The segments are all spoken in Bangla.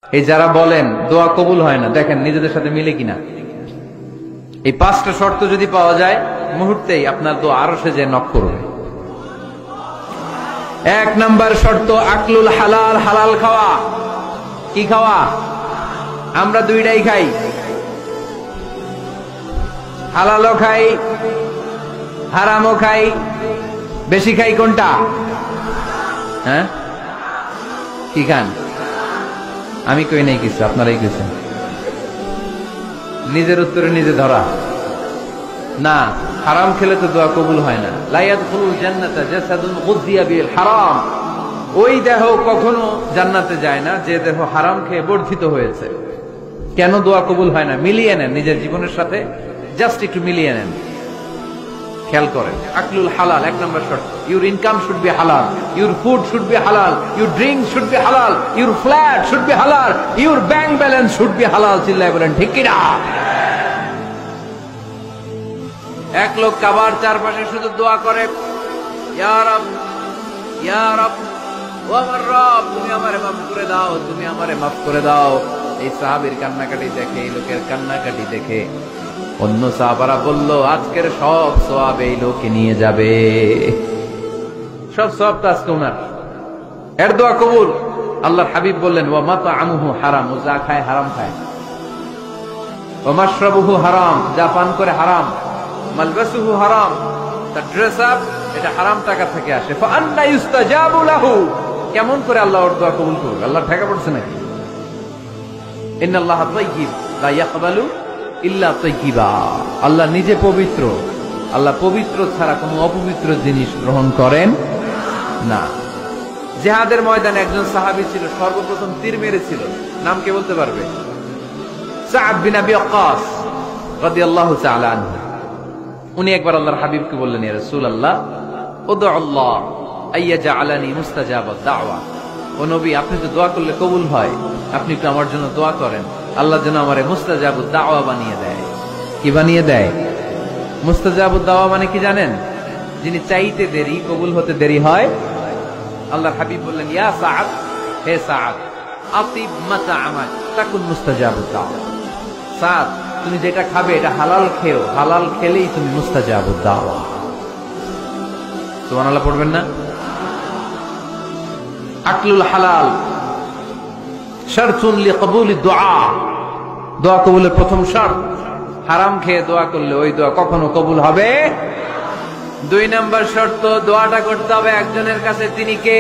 এই যারা বলেন দোয়া কবুল হয় না, দেখেন নিজেদের সাথে মিলে কিনা। এই পাঁচটা শর্ত যদি পাওয়া যায়, মুহূর্তেই আপনার দোয়া আরো সে যে নক করবে। এক নাম্বার শর্ত আকলুল হালাল, হালাল খাওয়া। কি খাওয়া? আমরা দুইটাই খাই, হালালও খাই হারামও খাই। বেশি খাই কোনটা? হ্যাঁ, কি খান? আমি কই নাই কিছু, আপনারাই কইছেন। নিজের উত্তরে নিজে ধরা না। হারাম খেলে তো দোয়া কবুল হয় না। লা ইয়াদখুলুল জান্নাতা জাসাদুন গুযিয়া বিল হারাম। ওই দেহ কখনো জান্নাতে যায় না যে দেহ হারাম খেয়ে বর্ধিত হয়েছে। কেন দোয়া কবুল হয় না? মিলিয়ে নেন নিজের জীবনের সাথে, জাস্ট একটু মিলিয়ে নেন, খেয়াল করেন। আকলুল হালাল এক নম্বর শর্ত। ইউর ইনকাম শুড বি হালাল, ইউর ফুড শুড বি হালাল, ইউর ড্রিঙ্ক শুড বি হালাল, ইউর ফ্ল্যাট শুড বি হালাল, your bank balance should be হালাল। চিল্লায় বলেন ঠিক কিনা? এক লোক কাবার চারপাশে শুধু দোয়া করে, ইয়া রব, ইয়া রব, ও আমার রব, তুমি আমারে মাফ করে দাও, তুমি আমারে মাফ করে দাও। এই সাহাবীর কান্নাকাটি দেখে, এই লোকের কান্নাকাটি দেখে অন্য সাহাবারা বলল, আজকের সব সওয়াব এই লোকে নিয়ে যাবে। সব সওয়াব তো আজকে ওনার। এর দোয়া কবুল। আল্লাহর হাবিব বললেন, ওয়া মাতআমুহু হারাম, ও যা খায় হারাম খায়। ওয়া মাশরাবুহু হারাম, যা পান করে হারাম। মালবাসুহু হারাম, তার ড্রেস আপ এটা হারাম টাকা থেকে আসে। ফা আন্না ইউস্তাজাবু লাহু, কেমন করে আল্লাহ ওর দোয়া কবুল করবে? আল্লাহ ঠেকা পড়ছে নাকি? ইন্নাল্লাহা তাইয়্যিব লা ইয়াকবালু ইল্লা তাইয়্যিবা। আল্লাহ নিজে পবিত্র, আল্লাহ পবিত্র ছাড়া কোনো অপবিত্র জিনিস গ্রহণ করেন না। জিহাদের ময়দানে একজন সাহাবী ছিল, সর্বপ্রথম তীর মেরেছিল। নাম কে বলতে পারবে? সা'দ বিন আবি ওয়াক্কাস রাদিয়াল্লাহু তাআলা আনহু। উনি একবার আল্লাহর হাবিবকে বললেন, ইয়া রাসূলুল্লাহ, উদউ আল্লাহ আইয়াজআলানি মুস্তাজাবাদ দাওয়া। ও নবী, আপনি তো দোয়া করলে কবুল হয়, আপনি একটু আমার জন্য দোয়া করেন, আল্লাহ যেন আমারে মুস্তাজাবুদ দাওয়া বানিয়ে দেয়। কি বানিয়ে দেয়? মুস্তাজাবুদ দাওয়া মানে কি জানেন? যিনি চাইতে দেরি, কবুল হতে দেরি হয়। আল্লাহর হাবিব বললেন, ইয়া সা'দ, হে সা'দ, আতিব মাতআমাক তাকুন মুস্তাজাবুদ দাওয়া। সা'দ, তুমি যেটা খাবে এটা হালাল খেও, হালাল খেলেই তুমি মুস্তাজাবুদ দাওয়া। সুবহানাল্লাহ পড়বেন না? আকলুল হালাল শারতুন লিকবুলিদ দুআ, দোয়া কবুলের প্রথম শর্ত। হারাম খেয়ে দোয়া করলে ওই দোয়া কখনো কবুল হবে। দুই নাম্বার শর্ত, দোয়াটা করতে হবে একজনের কাছে, তিনি কে?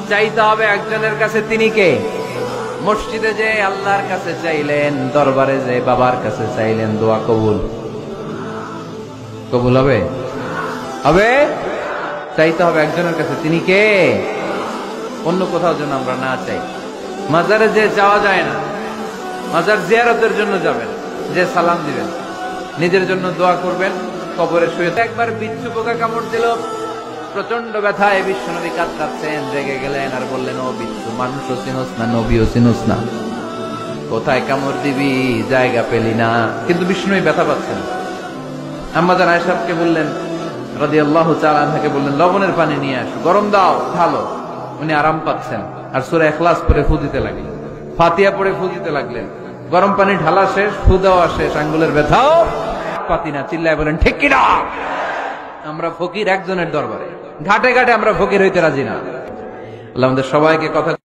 চাইতে হবে একজনের কাছে, তিনি কে? মসজিদে যে আল্লাহর কাছে চাইলেন, দরবারে যে বাবার কাছে চাইলেন, দোয়া কবুল কবুল হবে? হবে। চাইতে হবে একজনের কাছে, তিনি কে? অন্য কোথাও যেন আমরা না চাই। মাজারে যে যাওয়া যায় না, মাজার জিয়ারতের জন্য যাবেন, যে সালাম দিবেন, নিজের জন্য দোয়া করবেন। কবরে শুয়ে একবার বিচ্ছু পোকা কামড় দিল, প্রচন্ড ব্যথায় বিশ্বনবী কাঁদছেন, জেগে গেলেন আর বললেন, ও বিচ্ছু, মানুষও চিনোস না, নবীও চিনোস না, কোথায় কামড় দিবি, জায়গা পেলি না। কিন্তু বিশ্বনবী ব্যথা পাচ্ছেন। আম্মা জান আয়েশাকে বললেন, রাদিয়াল্লাহু তাআলা আনহাকে বললেন, লবণের পানি নিয়ে আসো, গরম দাও, ভালো। উনি আরাম পাচ্ছেন আর সূরা ইখলাস পড়ে ফু দিতে লাগলেন, ফাতিহা পড়ে ফু দিতে লাগলেন। গরম পানি ঢালা শেষ, ফু দেওয়া শেষ, আঙ্গুলের ব্যথাও পাতি না। চিল্লায় বলেন ঠিক কিনা? আমরা ফকির একজনের দরবারে, ঘাটে ঘাটে আমরা ফকির হইতে রাজি না। আল্লাহ আমাদের সবাইকে কথা